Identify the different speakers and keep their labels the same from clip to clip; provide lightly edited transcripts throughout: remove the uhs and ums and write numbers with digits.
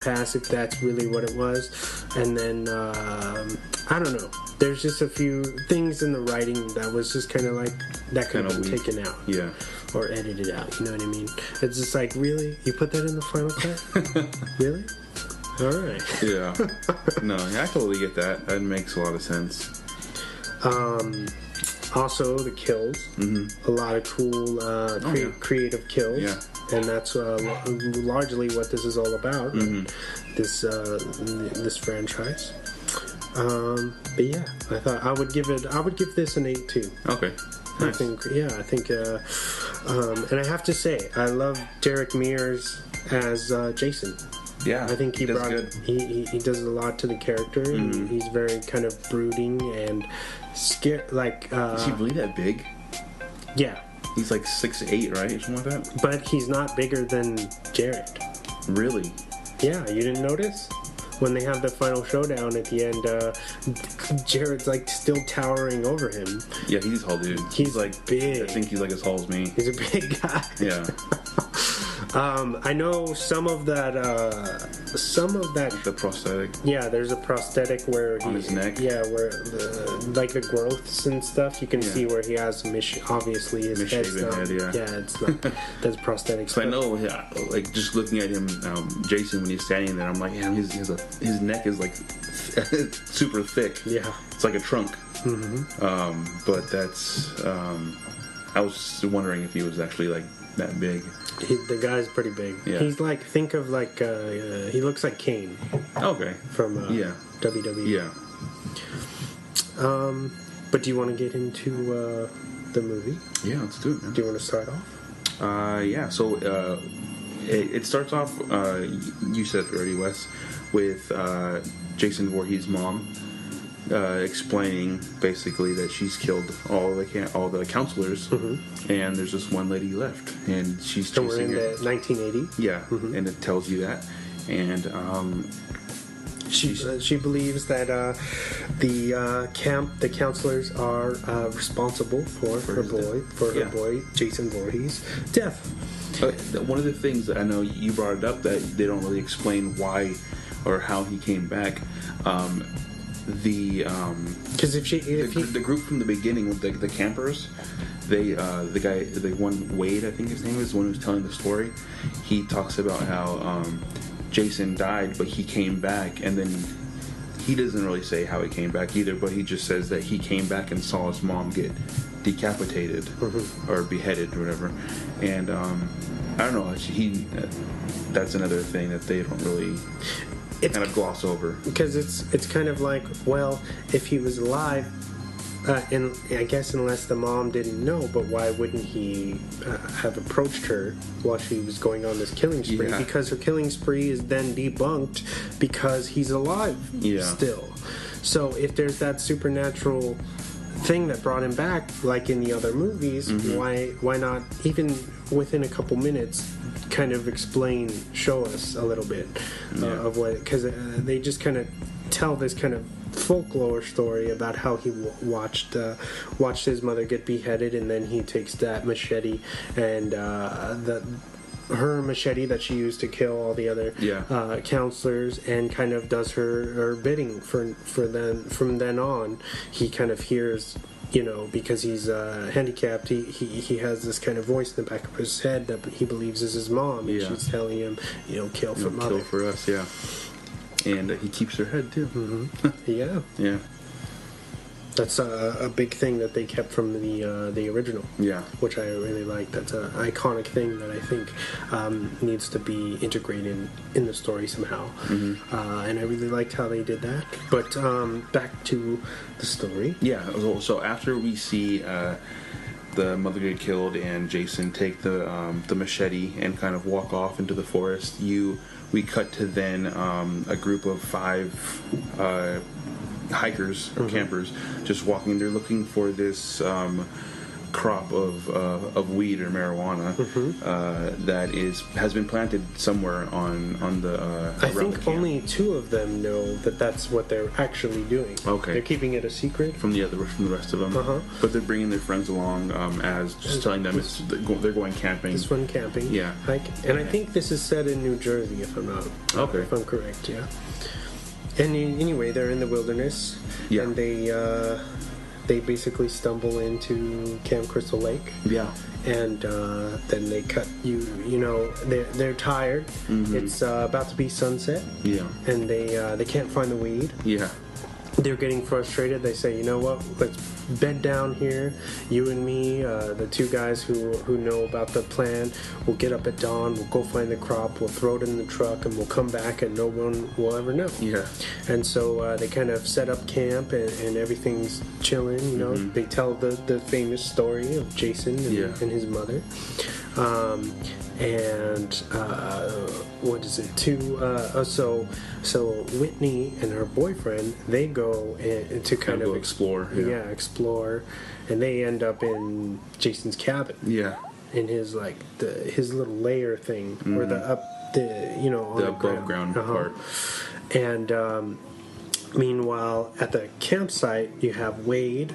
Speaker 1: past if that's really what it was. And then I don't know. There's just a few things in the writing that was just kind of like that could have been taken out, or edited out. You know what I mean? It's just like, really, you put that in the final cut? Really? All right.
Speaker 2: Yeah. No, I totally get that. That makes a lot of sense.
Speaker 1: Also, the kills. A lot of cool, creative kills.
Speaker 2: Yeah.
Speaker 1: And that's largely what this is all about. This franchise. But yeah, I thought I would give this an 8 too.
Speaker 2: Okay. Nice.
Speaker 1: I think, and I have to say, I love Derek Mears as Jason.
Speaker 2: Yeah,
Speaker 1: I think he does a lot to the character. And he's very kind of brooding and scared. Like,
Speaker 2: is he really that big?
Speaker 1: Yeah.
Speaker 2: He's like 6'8", right? Something like that?
Speaker 1: But he's not bigger than Jared.
Speaker 2: Really?
Speaker 1: Yeah, you didn't notice? When they have the final showdown at the end, Jared's like still towering over him.
Speaker 2: Yeah, he's a tall dude.
Speaker 1: He's like big.
Speaker 2: I think he's like as tall as me.
Speaker 1: He's a big guy.
Speaker 2: Yeah.
Speaker 1: I know some of that.
Speaker 2: The prosthetic.
Speaker 1: Yeah, there's a prosthetic where
Speaker 2: on his neck.
Speaker 1: Yeah, where the growths and stuff. You can see where he has obviously his head's not.
Speaker 2: Head, yeah.
Speaker 1: Yeah, it's not. That's prosthetic.
Speaker 2: So I know, like just looking at him, Jason, when he's standing there, I'm like, yeah, his neck is like super thick.
Speaker 1: Yeah,
Speaker 2: it's like a trunk. But that's. I was wondering if he was actually like that big.
Speaker 1: The guy's pretty big.
Speaker 2: Yeah.
Speaker 1: He's like, think of like, he looks like Kane.
Speaker 2: Okay.
Speaker 1: From WWE.
Speaker 2: Yeah.
Speaker 1: But do you want to get into the movie?
Speaker 2: Yeah, let's do it, man.
Speaker 1: Do you want to start off?
Speaker 2: Yeah, so it starts off, you said it already, Wes, with Jason Voorhees' mom explaining basically that she's killed all the counselors, and there's just one lady left, and she's
Speaker 1: chasing her. We're in 1980.
Speaker 2: Yeah, and it tells you that, and
Speaker 1: she believes that the counselors are responsible for her boy Jason Voorhees' death.
Speaker 2: One of the things that I know you brought it up that they don't really explain why or how he came back.
Speaker 1: Because
Speaker 2: the group from the beginning with the campers, the one Wade, I think his name is, the one who's telling the story. He talks about how Jason died, but he came back, and then he doesn't really say how he came back either, but he just says that he came back and saw his mom get decapitated or beheaded or whatever. And I don't know. That's another thing that they don't really. It's kind of gloss over,
Speaker 1: because it's kind of like, well, if he was alive, and I guess unless the mom didn't know, but why wouldn't he have approached her while she was going on this killing spree? Yeah. Because her killing spree is then debunked because he's alive still. So if there's that supernatural thing that brought him back, like in the other movies, why not, even within a couple minutes, kind of show us a little bit of what, because they just kind of tell this kind of folklore story about how he watched his mother get beheaded, and then he takes that machete and her machete that she used to kill all the other counselors, and kind of does her bidding for then. From then on, he kind of hears, because he's handicapped, he has this kind of voice in the back of his head that he believes is his mom, and she's telling him, kill for mother.
Speaker 2: Kill for us, yeah. And he keeps her head, too.
Speaker 1: Yeah.
Speaker 2: Yeah.
Speaker 1: That's a big thing that they kept from the original.
Speaker 2: Yeah.
Speaker 1: Which I really like. That's an iconic thing that I think needs to be integrated in the story somehow. And I really liked how they did that. But back to the story.
Speaker 2: Yeah. So after we see the mother get killed and Jason take the machete and kind of walk off into the forest, we cut to then a group of 5 hikers or campers just walking. They're looking for this crop of weed or marijuana that has been planted somewhere on the.
Speaker 1: I think only 2 of them know that that's what they're actually doing.
Speaker 2: Okay,
Speaker 1: they're keeping it a secret
Speaker 2: from the rest of them. But they're bringing their friends along as just telling them they're going camping.
Speaker 1: This one camping,
Speaker 2: yeah.
Speaker 1: And I think this is set in New Jersey, if I'm not.
Speaker 2: Okay,
Speaker 1: if I'm correct, yeah. And anyway, they're in the wilderness, and they basically stumble into Camp Crystal Lake.
Speaker 2: Yeah.
Speaker 1: And then they cut you know, they're tired. It's about to be sunset.
Speaker 2: Yeah.
Speaker 1: And they can't find the weed.
Speaker 2: Yeah.
Speaker 1: They're getting frustrated. They say, you know what, let's bed down here. You and me, the 2 guys who know about the plan, we'll get up at dawn, we'll go find the crop, we'll throw it in the truck, and we'll come back and no one will ever know.
Speaker 2: Yeah.
Speaker 1: And so they kind of set up camp and everything's chilling, you know. They tell the famous story of Jason and his mother. What is it? So Whitney and her boyfriend, they go to kind of
Speaker 2: explore.
Speaker 1: Yeah, explore, and they end up in Jason's cabin.
Speaker 2: Yeah.
Speaker 1: In his his little lair thing, or the
Speaker 2: above ground part.
Speaker 1: And meanwhile, at the campsite, you have Wade.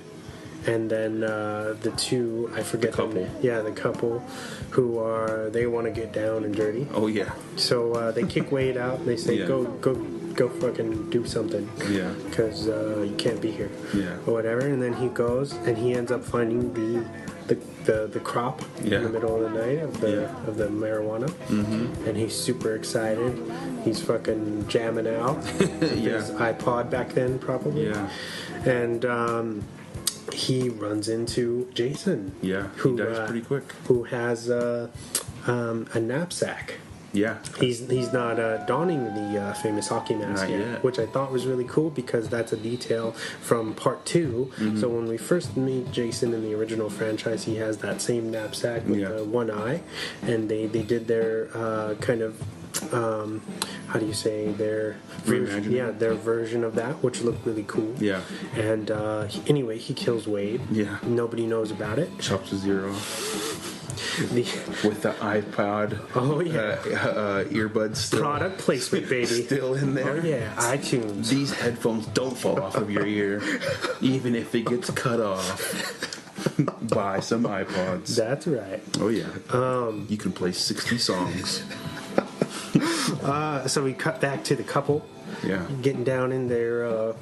Speaker 1: And then the 2, I forget
Speaker 2: the couple.
Speaker 1: The couple who they want to get down and dirty.
Speaker 2: Oh yeah.
Speaker 1: So they kick Wade out. And they say, go fucking do something.
Speaker 2: Yeah.
Speaker 1: Because you can't be here.
Speaker 2: Yeah.
Speaker 1: Or whatever. And then he goes and he ends up finding the crop in the middle of the night of the marijuana. And he's super excited. He's fucking jamming out. His iPod back then, probably.
Speaker 2: Yeah.
Speaker 1: And he runs into Jason.
Speaker 2: Yeah,
Speaker 1: who
Speaker 2: he dies pretty quick.
Speaker 1: Who has a knapsack.
Speaker 2: Yeah,
Speaker 1: he's not donning the famous hockey mask yet, which I thought was really cool because that's a detail from part 2. So when we first meet Jason in the original franchise, he has that same knapsack with the one eye, and they did their kind of. How do you say their version? Yeah, their version of that, which looked really cool.
Speaker 2: Yeah.
Speaker 1: And anyway, he kills Wade.
Speaker 2: Yeah.
Speaker 1: Nobody knows about it.
Speaker 2: Chops a zero. With the iPod.
Speaker 1: Oh yeah.
Speaker 2: Earbuds still.
Speaker 1: Product placement, baby.
Speaker 2: Still in there.
Speaker 1: Oh yeah. iTunes.
Speaker 2: These headphones don't fall off of your ear, even if it gets cut off. Buy some iPods.
Speaker 1: That's right.
Speaker 2: Oh yeah. You can play 60 songs.
Speaker 1: So we cut back to the couple.
Speaker 2: Yeah.
Speaker 1: Getting down in their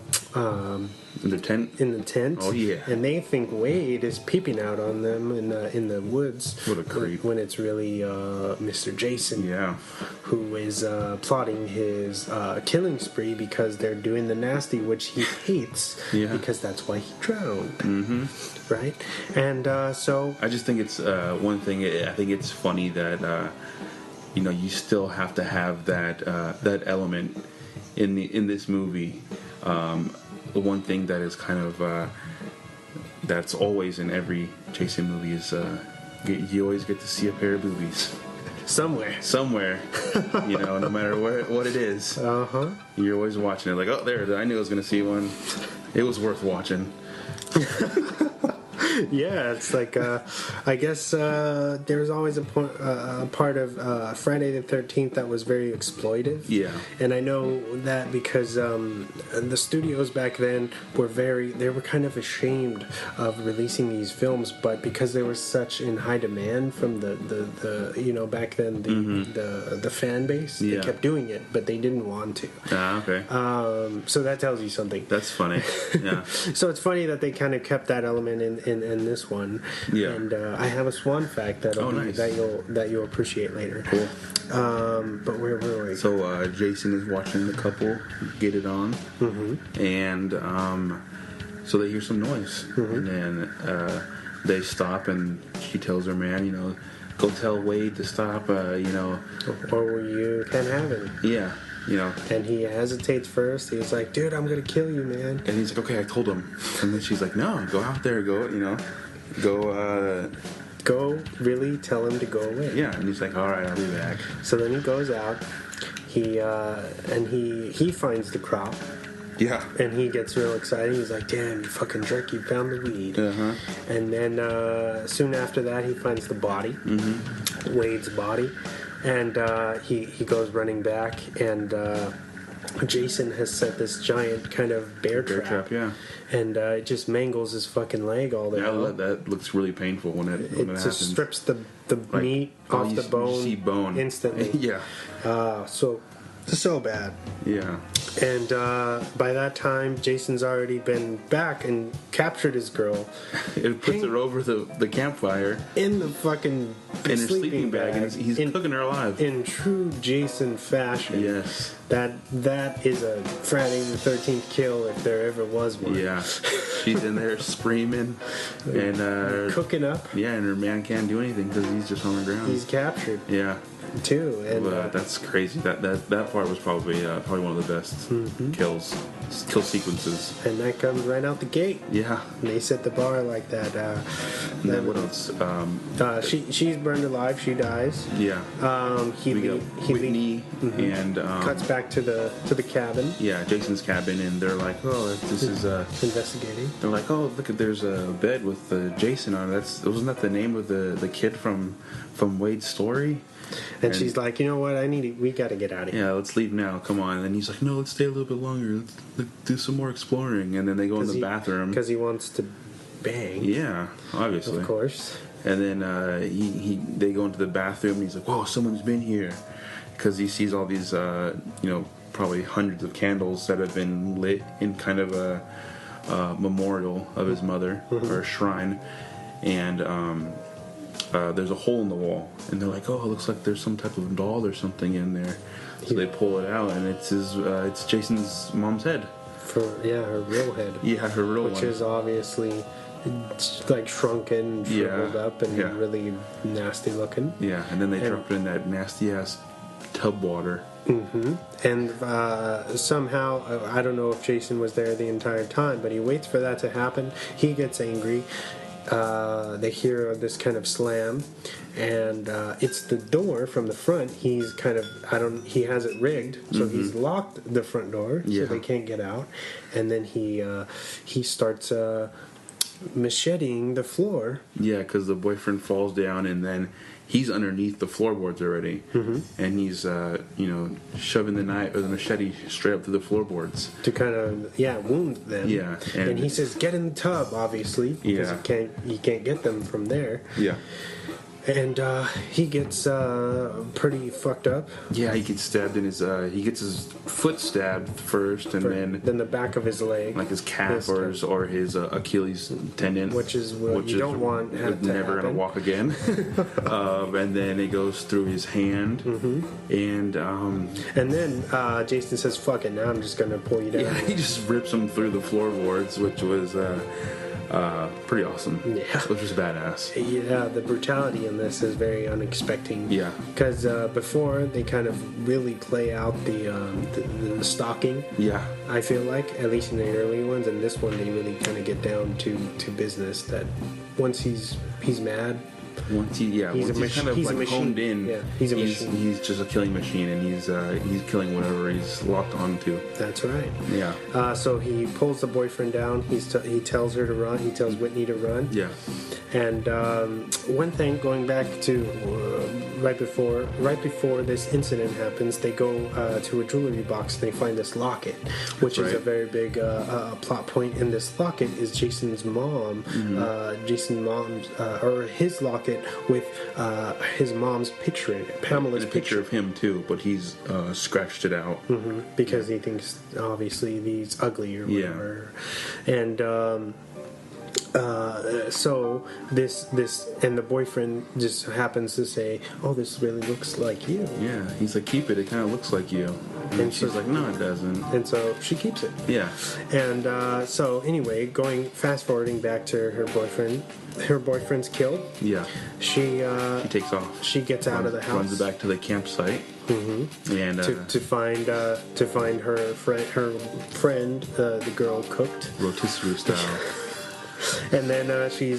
Speaker 2: in the tent.
Speaker 1: In the tent.
Speaker 2: Oh yeah.
Speaker 1: And they think Wade is peeping out on them in the woods.
Speaker 2: What a creep.
Speaker 1: When it's really Mr. Jason.
Speaker 2: Yeah.
Speaker 1: Who is plotting his killing spree because they're doing the nasty, which he hates.
Speaker 2: Yeah.
Speaker 1: Because that's why he drowned. Right. And so
Speaker 2: I just think it's one thing. I think it's funny that you still have to have that element in this movie. The one thing that is kind of that's always in every Jason movie is you always get to see a pair of boobies somewhere, no matter what it is. You're always watching it like, oh, there, I knew I was going to see one. It was worth watching.
Speaker 1: Yeah, it's like I guess there's always a part of Friday the 13th that was very exploitive.
Speaker 2: Yeah,
Speaker 1: and I know that because the studios back then were kind of ashamed of releasing these films, but because they were such in high demand from the back then the fan base, they kept doing it, but they didn't want to.
Speaker 2: Okay.
Speaker 1: So that tells you something.
Speaker 2: That's funny. Yeah.
Speaker 1: So it's funny that they kind of kept that element in this one.
Speaker 2: Yeah.
Speaker 1: And I have a swan fact that you'll appreciate later.
Speaker 2: Cool.
Speaker 1: But where were we?
Speaker 2: So Jason is watching the couple get it on, and so they hear some noise, and then they stop, and she tells her man, go tell Wade to stop, or
Speaker 1: you can't have it.
Speaker 2: Yeah.
Speaker 1: And he hesitates first. He's like, dude, I'm going to kill you, man.
Speaker 2: And he's like, okay, I told him. And then she's like, no, go out there, go,
Speaker 1: really tell him to go away.
Speaker 2: Yeah, and he's like, all right, I'll be back.
Speaker 1: So then he goes out. He finds the crop.
Speaker 2: Yeah.
Speaker 1: And he gets real excited. He's like, damn, you fucking jerk, you found the weed.
Speaker 2: Uh-huh.
Speaker 1: And then soon after that, he finds the body, Wade's body. And he goes running back, and Jason has set this giant kind of bear trap.
Speaker 2: Yeah.
Speaker 1: And it just mangles his fucking leg all the way.
Speaker 2: Yeah, that looks really painful when it
Speaker 1: It just strips the
Speaker 2: Like,
Speaker 1: meat off the bone,
Speaker 2: you see bone
Speaker 1: instantly.
Speaker 2: Yeah.
Speaker 1: So bad.
Speaker 2: Yeah.
Speaker 1: And by that time, Jason's already been back and captured his girl.
Speaker 2: It puts her over the campfire
Speaker 1: in the fucking
Speaker 2: in her sleeping bag, and he's cooking her alive.
Speaker 1: In true Jason fashion.
Speaker 2: Yes.
Speaker 1: That is a Friday the 13th kill if there ever was one.
Speaker 2: Yeah. She's in there screaming and
Speaker 1: cooking up.
Speaker 2: Yeah, and her man can't do anything because he's just on the ground.
Speaker 1: He's captured.
Speaker 2: Yeah.
Speaker 1: Too, and
Speaker 2: that's crazy. That part was probably one of the best kill sequences.
Speaker 1: And that comes right out the gate.
Speaker 2: Yeah,
Speaker 1: and they set the bar like that.
Speaker 2: And then what else?
Speaker 1: She's burned alive. She dies.
Speaker 2: Yeah. Whitney and
Speaker 1: cuts back to the cabin.
Speaker 2: Yeah, Jason's cabin, and they're like, "Oh, this is
Speaker 1: investigating."
Speaker 2: They're like, "Oh, look, there's a bed with Jason on it. Wasn't that the name of the kid from Wade's story?"
Speaker 1: And she's like, you know what? We got to get out of here.
Speaker 2: Yeah, let's leave now. Come on. And then he's like, no, let's stay a little bit longer. Let's do some more exploring. And then they go in the bathroom
Speaker 1: because he wants to bang.
Speaker 2: Yeah, obviously,
Speaker 1: of course.
Speaker 2: And then they go into the bathroom, and he's like, whoa, someone's been here, because he sees all these probably hundreds of candles that have been lit in kind of a memorial of his mother or a shrine, and there's a hole in the wall, and they're like, oh, it looks like there's some type of doll or something in there. So they pull it out, and it's Jason's mom's head.
Speaker 1: Her real head.
Speaker 2: Yeah, her real one.
Speaker 1: Which is obviously like shrunken, shriveled up, and really nasty looking.
Speaker 2: Yeah, and then they drop it in that nasty ass tub water.
Speaker 1: Mm-hmm. And somehow, I don't know if Jason was there the entire time, but he waits for that to happen. He gets angry. They hear this kind of slam, and it's the door from the front. He's he has it rigged, so he's locked the front door, so they can't get out. And then he starts macheting the floor.
Speaker 2: Yeah, because the boyfriend falls down, and then he's underneath the floorboards already, and he's shoving the knife or the machete straight up to the floorboards
Speaker 1: to kind of wound them.
Speaker 2: Yeah,
Speaker 1: and he says, "Get in the tub," obviously, because he can't get them from there.
Speaker 2: Yeah.
Speaker 1: And he gets pretty fucked up.
Speaker 2: Yeah, he gets stabbed in his. He gets his foot stabbed first, and
Speaker 1: then the back of his leg,
Speaker 2: like his calf or his Achilles tendon,
Speaker 1: which is what you don't want.
Speaker 2: Never gonna walk again. And then it goes through his hand, and
Speaker 1: then Jason says, "Fuck it, now I'm just gonna pull you down."
Speaker 2: Yeah, he just rips him through the floorboards, which was. Pretty awesome. Yeah. Which was badass.
Speaker 1: Yeah, the brutality in this is very unexpected.
Speaker 2: Yeah.
Speaker 1: Because before, they kind of really play out the stalking.
Speaker 2: Yeah.
Speaker 1: I feel like, at least in the early ones, and this one, they really kind of get down to business, that once he's mad...
Speaker 2: Once he's kind of like honed in,
Speaker 1: he's a machine.
Speaker 2: He's just a killing machine, and he's killing whatever he's locked onto.
Speaker 1: That's right.
Speaker 2: Yeah.
Speaker 1: So he pulls the boyfriend down. He tells her to run. He tells Whitney to run.
Speaker 2: Yeah.
Speaker 1: And one thing, going back to right before this incident happens, they go to a jewelry box and they find this locket, which is a very big plot point. And this locket is Jason's mom, or his locket with his mom's picture in it, Pamela's
Speaker 2: picture of him too, but he's scratched it out
Speaker 1: because he thinks obviously he's ugly or whatever, and. So this and the boyfriend just happens to say, "Oh, this really looks like you."
Speaker 2: Yeah, he's like, "Keep it. It kind of looks like you." And she's like, "No, it doesn't."
Speaker 1: And so she keeps it.
Speaker 2: Yeah.
Speaker 1: And so anyway, fast forwarding back to her boyfriend. Her boyfriend's killed.
Speaker 2: Yeah.
Speaker 1: She
Speaker 2: takes off.
Speaker 1: She gets out of the house.
Speaker 2: Runs back to the campsite. And
Speaker 1: to find her friend, the girl cooked
Speaker 2: rotisserie style.
Speaker 1: And then she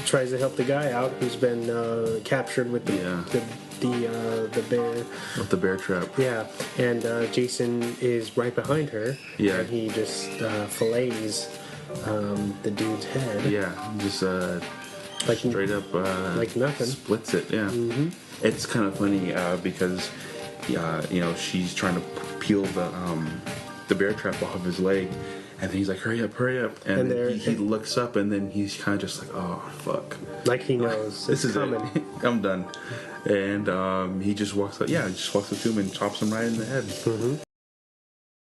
Speaker 1: tries to help the guy out who's been captured with the the bear.
Speaker 2: With the bear trap.
Speaker 1: Yeah, and Jason is right behind her.
Speaker 2: Yeah.
Speaker 1: And he just fillets the dude's head.
Speaker 2: Yeah, just
Speaker 1: Like
Speaker 2: straight up
Speaker 1: like nothing.
Speaker 2: splits it. Yeah, it's kind of funny because she's trying to peel the bear trap off of his leg, and then he's like, "Hurry up, hurry up!" And then he looks up, and then he's kind of just like, "Oh fuck!"
Speaker 1: Like he knows
Speaker 2: This is
Speaker 1: coming.
Speaker 2: it. I'm done. And he just walks up. Yeah, he just walks up to him and chops him right in the head.